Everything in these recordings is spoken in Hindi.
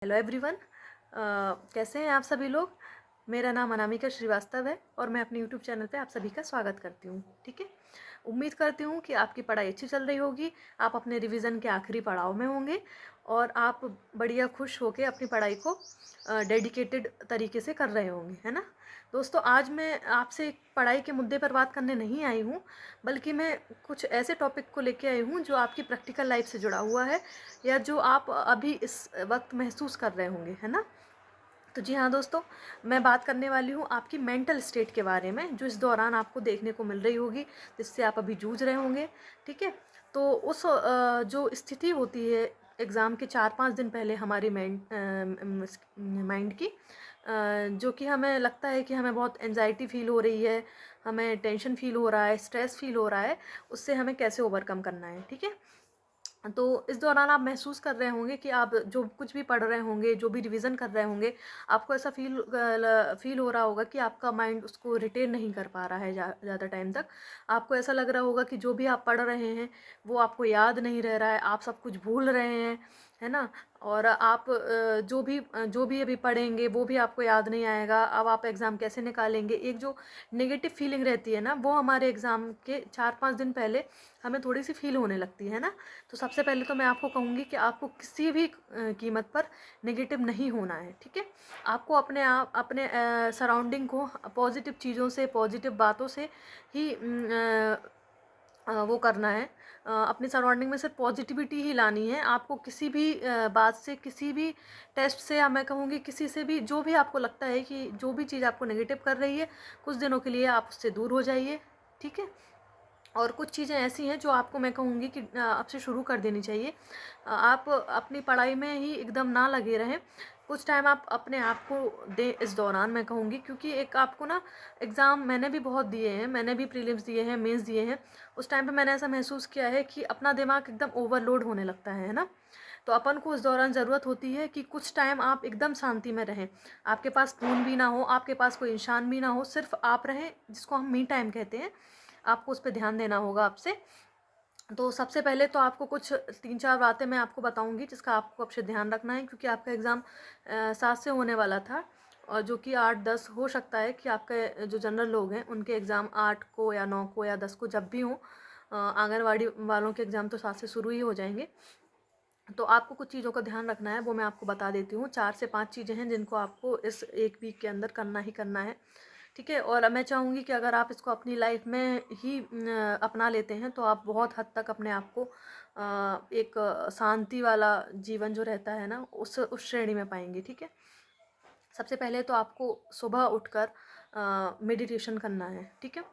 Hello everyone. कैसे हैं आप सभी लोग। मेरा नाम अनामिका श्रीवास्तव है और मैं अपने यूट्यूब चैनल पे आप सभी का स्वागत करती हूँ। ठीक है, उम्मीद करती हूँ कि आपकी पढ़ाई अच्छी चल रही होगी, आप अपने रिवीजन के आखिरी पड़ाव में होंगे और आप बढ़िया खुश होकर अपनी पढ़ाई को डेडिकेटेड तरीके से कर रहे होंगे, है ना। दोस्तों, आज मैं आपसे एक पढ़ाई के मुद्दे पर बात करने नहीं आई हूँ, बल्कि मैं कुछ ऐसे टॉपिक को लेके आई हूँ जो आपकी प्रैक्टिकल लाइफ से जुड़ा हुआ है या जो आप अभी इस वक्त महसूस कर रहे होंगे, है ना। तो जी हाँ दोस्तों, मैं बात करने वाली हूँ आपकी मेंटल स्टेट के बारे में, जो इस दौरान आपको देखने को मिल रही होगी, जिससे आप अभी जूझ रहे होंगे। ठीक है, तो उस जो स्थिति होती है एग्ज़ाम के 4-5 दिन पहले हमारी माइंड की, जो कि हमें लगता है कि हमें बहुत एंजाइटी फील हो रही है, हमें टेंशन फील हो रहा है, स्ट्रेस फील हो रहा है, उससे हमें कैसे ओवरकम करना है। ठीक है, तो इस दौरान आप महसूस कर रहे होंगे कि आप जो कुछ भी पढ़ रहे होंगे, जो भी रिवीजन कर रहे होंगे, आपको ऐसा फील हो रहा होगा कि आपका माइंड उसको रिटेन नहीं कर पा रहा है ज़्यादा टाइम तक। आपको ऐसा लग रहा होगा कि जो भी आप पढ़ रहे हैं वो आपको याद नहीं रह रहा है, आप सब कुछ भूल रहे हैं, है ना। और आप जो भी अभी पढ़ेंगे वो भी आपको याद नहीं आएगा। अब आप एग्ज़ाम कैसे निकालेंगे, एक जो नेगेटिव फीलिंग रहती है ना, वो हमारे एग्ज़ाम के 4-5 दिन पहले हमें थोड़ी सी फील होने लगती है ना। तो सबसे पहले तो मैं आपको कहूँगी कि आपको किसी भी कीमत पर नेगेटिव नहीं होना है। ठीक है, आपको अपने सराउंडिंग को पॉजिटिव चीज़ों से, पॉजिटिव बातों से ही वो करना है। अपनी सराउंडिंग में सिर्फ पॉजिटिविटी ही लानी है। आपको किसी भी बात से, किसी भी टेस्ट से, या मैं कहूँगी किसी से भी, जो भी आपको लगता है कि जो भी चीज़ आपको नेगेटिव कर रही है, कुछ दिनों के लिए आप उससे दूर हो जाइए। ठीक है, और कुछ चीज़ें ऐसी हैं जो आपको मैं कहूँगी कि आपसे शुरू कर देनी चाहिए। आप अपनी पढ़ाई में ही एकदम ना लगे रहें, कुछ टाइम आप अपने आप को दें इस दौरान, मैं कहूँगी। क्योंकि एक आपको ना, एग्ज़ाम मैंने भी बहुत दिए हैं, मैंने भी प्रीलिम्स दिए हैं, मेंस दिए हैं। उस टाइम पे मैंने ऐसा महसूस किया है कि अपना दिमाग एकदम ओवरलोड होने लगता है ना। तो अपन को उस दौरान ज़रूरत होती है कि कुछ टाइम आप एकदम शांति में रहें। आपके पास फ़ोन भी ना हो, आपके पास कोई इंसान भी ना हो, सिर्फ आप रहें, जिसको हम मी टाइम कहते हैं। आपको उस पर ध्यान देना होगा आपसे। तो सबसे पहले तो आपको कुछ 3-4 बातें मैं आपको बताऊंगी जिसका आपको अब से ध्यान रखना है, क्योंकि आपका एग्ज़ाम 7 से होने वाला था, और जो कि 8-10 हो सकता है कि आपके जो जनरल लोग हैं उनके एग्ज़ाम 8 को या 9 को या 10 को जब भी हों। आंगनवाड़ी वालों के एग्ज़ाम तो 7 से शुरू ही हो जाएंगे। तो आपको कुछ चीज़ों का ध्यान रखना है, वो मैं आपको बता देती हूँ। 4 से 5 चीज़ें हैं जिनको आपको इस 1 वीक के अंदर करना ही करना है। ठीक है, और मैं चाहूँगी कि अगर आप इसको अपनी लाइफ में ही अपना लेते हैं तो आप बहुत हद तक अपने आप को एक शांति वाला जीवन जो रहता है ना, उस श्रेणी में पाएंगे। ठीक है, सबसे पहले तो आपको सुबह उठकर मेडिटेशन करना है। ठीक है,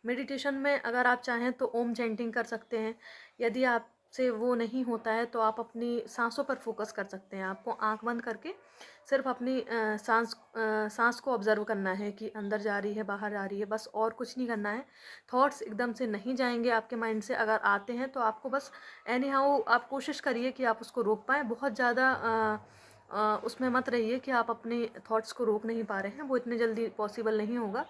मेडिटेशन में अगर आप चाहें तो ओम चैंटिंग कर सकते हैं। यदि आपसे वो नहीं होता है तो आप अपनी सांसों पर फोकस कर सकते हैं। आपको आंख बंद करके सिर्फ अपनी सांस को ऑब्जर्व करना है कि अंदर जा रही है, बाहर जा रही है, बस, और कुछ नहीं करना है। थॉट्स एकदम से नहीं जाएंगे आपके माइंड से। अगर आते हैं तो आपको बस एनी हाउ आप कोशिश करिए कि आप उसको रोक पाएँ। बहुत ज़्यादा उसमें मत रहिए कि आप अपने थॉट्स को रोक नहीं पा रहे हैं, वो इतने जल्दी पॉसिबल नहीं होगा।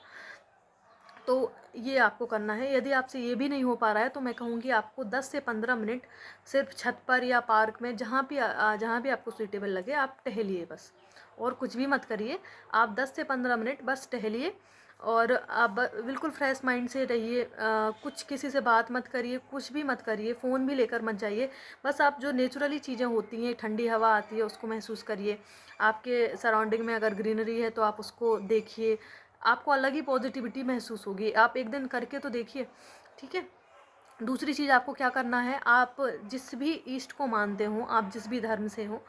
तो ये आपको करना है। यदि आपसे ये भी नहीं हो पा रहा है तो मैं कहूँगी आपको 10 से 15 मिनट सिर्फ छत पर या पार्क में, जहाँ भी आपको सूटेबल लगे, आप टहलिए बस, और कुछ भी मत करिए। आप 10 से 15 मिनट बस टहलिए और आप बिल्कुल फ्रेश माइंड से रहिए। कुछ किसी से बात मत करिए, कुछ भी मत करिए, फ़ोन भी लेकर मत जाइए। बस आप जो नेचुरली चीज़ें होती हैं, ठंडी हवा आती है, उसको महसूस करिए। आपके सराउंडिंग में अगर ग्रीनरी है तो आप उसको देखिए, आपको अलग ही पॉजिटिविटी महसूस होगी। आप एक दिन करके तो देखिए। ठीक है, दूसरी चीज़ आपको क्या करना है, आप जिस भी ईस्ट को मानते हो, आप जिस भी धर्म से हो,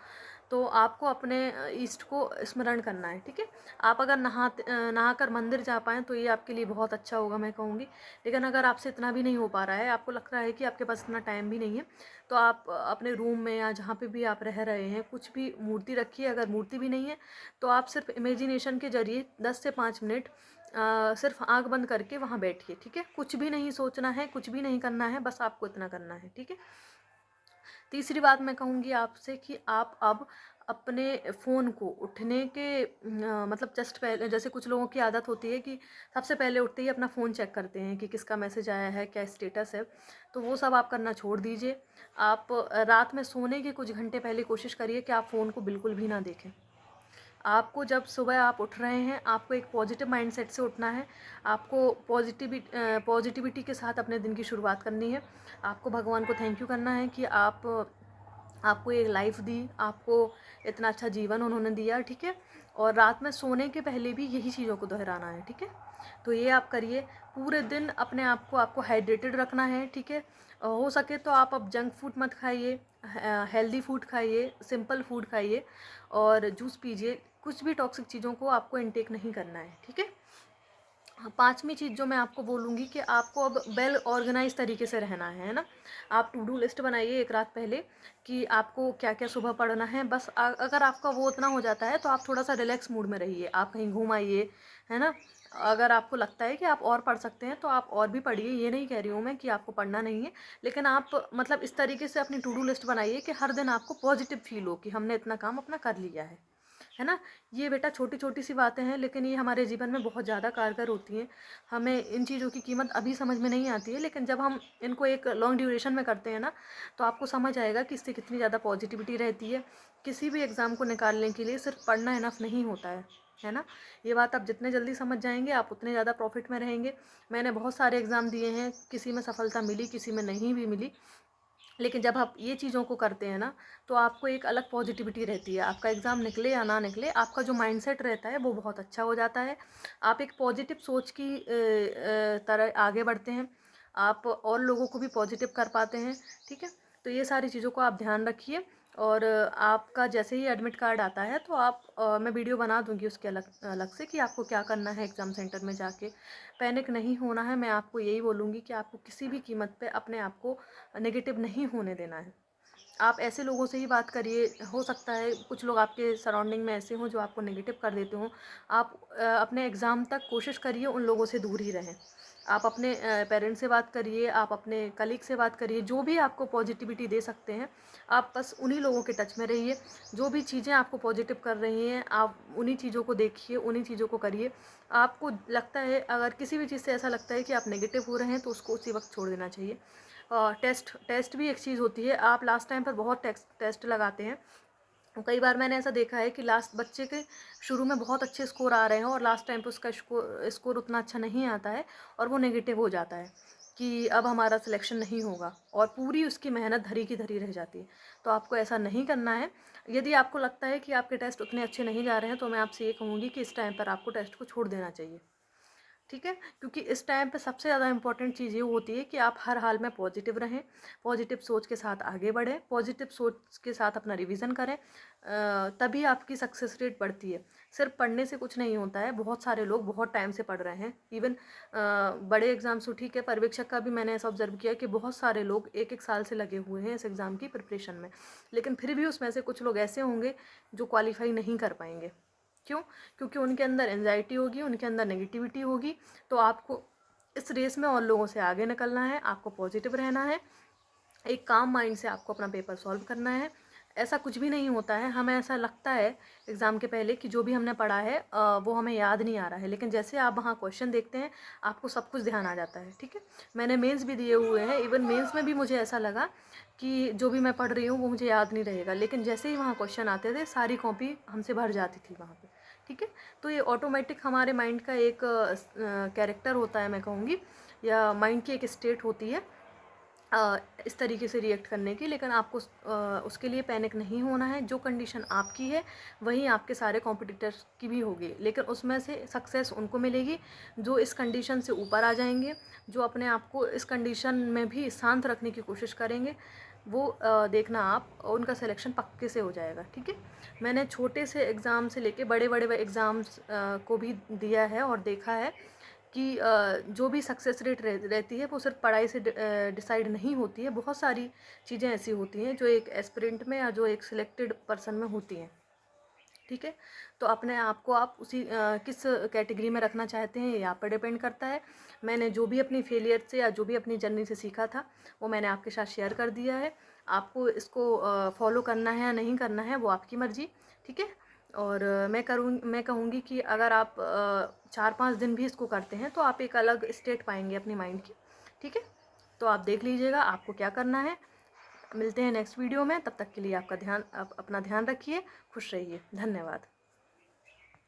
तो आपको अपने ईस्ट को स्मरण करना है। ठीक है, आप अगर नहाकर मंदिर जा पाएँ तो ये आपके लिए बहुत अच्छा होगा, मैं कहूँगी। लेकिन अगर आपसे इतना भी नहीं हो पा रहा है, आपको लग रहा है कि आपके पास इतना टाइम भी नहीं है, तो आप अपने रूम में या जहाँ पे भी आप रह रहे हैं कुछ भी मूर्ति रखिए। अगर मूर्ति भी नहीं है तो आप सिर्फ इमेजिनेशन के जरिए 10 से 5 मिनट सिर्फ आंख बंद करके वहाँ बैठिए। ठीक है, कुछ भी नहीं सोचना है, कुछ भी नहीं करना है, बस आपको इतना करना है। ठीक है, तीसरी बात मैं कहूँगी आपसे कि आप अब अपने फ़ोन को उठने के मतलब जस्ट पहले, जैसे कुछ लोगों की आदत होती है कि सबसे पहले उठते ही अपना फ़ोन चेक करते हैं कि किसका मैसेज आया है, क्या स्टेटस है, तो वो सब आप करना छोड़ दीजिए। आप रात में सोने के कुछ घंटे पहले कोशिश करिए कि आप फ़ोन को बिल्कुल भी ना देखें। आपको जब सुबह आप उठ रहे हैं, आपको एक पॉजिटिव माइंडसेट से उठना है। आपको पॉजिटिविटी के साथ अपने दिन की शुरुआत करनी है। आपको भगवान को थैंक यू करना है कि आपको एक लाइफ दी, आपको इतना अच्छा जीवन उन्होंने दिया, ठीक है। और रात में सोने के पहले भी यही चीज़ों को दोहराना है, ठीक है। तो ये आप करिए। पूरे दिन अपने आप को आपको हाइड्रेटेड रखना है, ठीक है। हो सके तो आप अब जंक फूड मत खाइए, हेल्दी फूड खाइए, सिंपल फूड खाइए और जूस पीजिए। कुछ भी टॉक्सिक चीज़ों को आपको इनटेक नहीं करना है, ठीक है। हाँ, 5वीं चीज़ जो मैं आपको बोलूँगी कि आपको अब वेल ऑर्गेनाइज तरीके से रहना है ना। आप टू डू लिस्ट बनाइए एक रात पहले कि आपको क्या-क्या सुबह पढ़ना है। बस अगर आपका वो उतना हो जाता है तो आप थोड़ा-सा रिलैक्स मूड में रहिए, आप कहीं घूम आइए, है ना। अगर आपको लगता है कि आप और पढ़ सकते हैं तो आप और भी पढ़िए, ये नहीं कह रही हूँ मैं कि आपको पढ़ना नहीं है। लेकिन आप मतलब इस तरीके से अपनी टू डू लिस्ट बनाइए कि हर दिन आपको पॉजिटिव फील हो कि हमने इतना काम अपना कर लिया है ना। ये बेटा छोटी-छोटी सी बातें हैं, लेकिन ये हमारे जीवन में बहुत ज़्यादा कारगर होती हैं। हमें इन चीज़ों की कीमत अभी समझ में नहीं आती है, लेकिन जब हम इनको एक लॉन्ग ड्यूरेशन में करते हैं ना, तो आपको समझ आएगा कि इससे कितनी ज़्यादा पॉजिटिविटी रहती है। किसी भी एग्ज़ाम को निकालने के लिए सिर्फ पढ़ना इनफ नहीं होता है ना। ये बात आप जितने जल्दी समझ जाएँगे, आप उतने ज़्यादा प्रॉफ़िट में रहेंगे। मैंने बहुत सारे एग्ज़ाम दिए हैं, किसी में सफलता मिली, किसी में नहीं भी मिली। लेकिन जब आप ये चीज़ों को करते हैं ना, तो आपको एक अलग पॉजिटिविटी रहती है। आपका एग्ज़ाम निकले या ना निकले, आपका जो माइंडसेट रहता है वो बहुत अच्छा हो जाता है। आप एक पॉजिटिव सोच की तरह आगे बढ़ते हैं। आप और लोगों को भी पॉजिटिव कर पाते हैं, ठीक है। तो ये सारी चीज़ों को आप ध्यान रखिए। और आपका जैसे ही एडमिट कार्ड आता है तो मैं वीडियो बना दूँगी उसके अलग अलग से कि आपको क्या करना है एग्ज़ाम सेंटर में जाके। पैनिक नहीं होना है। मैं आपको यही बोलूँगी कि आपको किसी भी कीमत पे अपने आप को नेगेटिव नहीं होने देना है। आप ऐसे लोगों से ही बात करिए। हो सकता है कुछ लोग आपके सराउंडिंग में ऐसे हों जो आपको नेगेटिव कर देते हों। आप अपने एग्ज़ाम तक कोशिश करिए उन लोगों से दूर ही रहें। आप अपने पेरेंट्स से बात करिए, आप अपने कलीग से बात करिए, जो भी आपको पॉजिटिविटी दे सकते हैं, आप बस उन्हीं लोगों के टच में रहिए। जो भी चीज़ें आपको पॉजिटिव कर रही हैं, आप उन्हीं चीज़ों को देखिए, उन्हीं चीज़ों को करिए। आपको लगता है, अगर किसी भी चीज़ से ऐसा लगता है कि आप नेगेटिव हो रहे हैं, तो उसको उसी वक़्त छोड़ देना चाहिए। टेस्ट भी एक चीज़ होती है। आप लास्ट टाइम पर बहुत टेस्ट लगाते हैं। कई बार मैंने ऐसा देखा है कि लास्ट बच्चे के शुरू में बहुत अच्छे स्कोर आ रहे हैं और लास्ट टाइम पे उसका स्कोर उतना अच्छा नहीं आता है और वो नेगेटिव हो जाता है कि अब हमारा सिलेक्शन नहीं होगा और पूरी उसकी मेहनत धरी की धरी रह जाती है। तो आपको ऐसा नहीं करना है। यदि आपको लगता है कि आपके टेस्ट उतने अच्छे नहीं जा रहे हैं, तो मैं आपसे ये कहूँगी कि इस टाइम पर आपको टेस्ट को छोड़ देना चाहिए, ठीक है। क्योंकि इस टाइम पे सबसे ज़्यादा इम्पोर्टेंट चीज़ ये होती है कि आप हर हाल में पॉजिटिव रहें, पॉजिटिव सोच के साथ आगे बढ़ें, पॉजिटिव सोच के साथ अपना रिवीजन करें। तभी आपकी सक्सेस रेट बढ़ती है। सिर्फ पढ़ने से कुछ नहीं होता है। बहुत सारे लोग बहुत टाइम से पढ़ रहे हैं। इवन बड़े एग्जाम्स तो ठीक है, पर्यवेक्षक का भी मैंने ऐसा ऑब्जर्व किया कि बहुत सारे लोग एक एक साल से लगे हुए हैं इस एग्ज़ाम की प्रिपरेशन में। लेकिन फिर भी उसमें से कुछ लोग ऐसे होंगे जो क्वालिफाई नहीं कर पाएंगे। क्यों? क्योंकि उनके अंदर एंजाइटी होगी, उनके अंदर नेगेटिविटी होगी। तो आपको इस रेस में और लोगों से आगे निकलना है, आपको पॉजिटिव रहना है, एक काम माइंड से आपको अपना पेपर सॉल्व करना है। ऐसा कुछ भी नहीं होता है। हमें ऐसा लगता है एग्ज़ाम के पहले कि जो भी हमने पढ़ा है वो हमें याद नहीं आ रहा है, लेकिन जैसे आप वहाँ क्वेश्चन देखते हैं, आपको सब कुछ ध्यान आ जाता है, ठीक है। मैंने मेंस भी दिए हुए हैं। इवन मेंस में भी मुझे ऐसा लगा कि जो भी मैं पढ़ रही हूँ वो मुझे याद नहीं रहेगा, लेकिन जैसे ही वहाँ क्वेश्चन आते थे, सारी कॉपी हमसे भर जाती थी वहाँ पे, ठीक है। तो ये ऑटोमेटिक हमारे माइंड का एक कैरेक्टर होता है, मैं कहूँगी, या माइंड की एक स्टेट होती है इस तरीके से रिएक्ट करने की। लेकिन आपको उसके लिए पैनिक नहीं होना है। जो कंडीशन आपकी है वही आपके सारे कॉम्पिटिटर्स की भी होगी, लेकिन उसमें से सक्सेस उनको मिलेगी जो इस कंडीशन से ऊपर आ जाएंगे, जो अपने आप को इस कंडीशन में भी शांत रखने की कोशिश करेंगे। वो देखना आप, उनका सिलेक्शन पक्के से हो जाएगा, ठीक है। मैंने छोटे से एग्ज़ाम से लेके बड़े बड़े एग्ज़ाम्स को भी दिया है और देखा है कि जो भी सक्सेस रेट रहती है वो सिर्फ पढ़ाई से डिसाइड नहीं होती है। बहुत सारी चीज़ें ऐसी होती हैं जो एक एस्पिरेंट में या जो एक सिलेक्टेड पर्सन में होती हैं, ठीक है। तो अपने आप को आप उसी किस कैटेगरी में रखना चाहते हैं, ये आप पर डिपेंड करता है। मैंने जो भी अपनी फेलियर से या जो भी अपनी जर्नी से सीखा था वो मैंने आपके साथ शेयर कर दिया है। आपको इसको फॉलो करना है या नहीं करना है वो आपकी मर्ज़ी, ठीक है। और मैं कहूँगी कि अगर आप 4-5 दिन भी इसको करते हैं तो आप एक अलग स्टेट पाएंगे अपनी माइंड की, ठीक है। तो आप देख लीजिएगा आपको क्या करना है। मिलते हैं नेक्स्ट वीडियो में, तब तक के लिए आपका अपना ध्यान रखिए, खुश रहिए, धन्यवाद।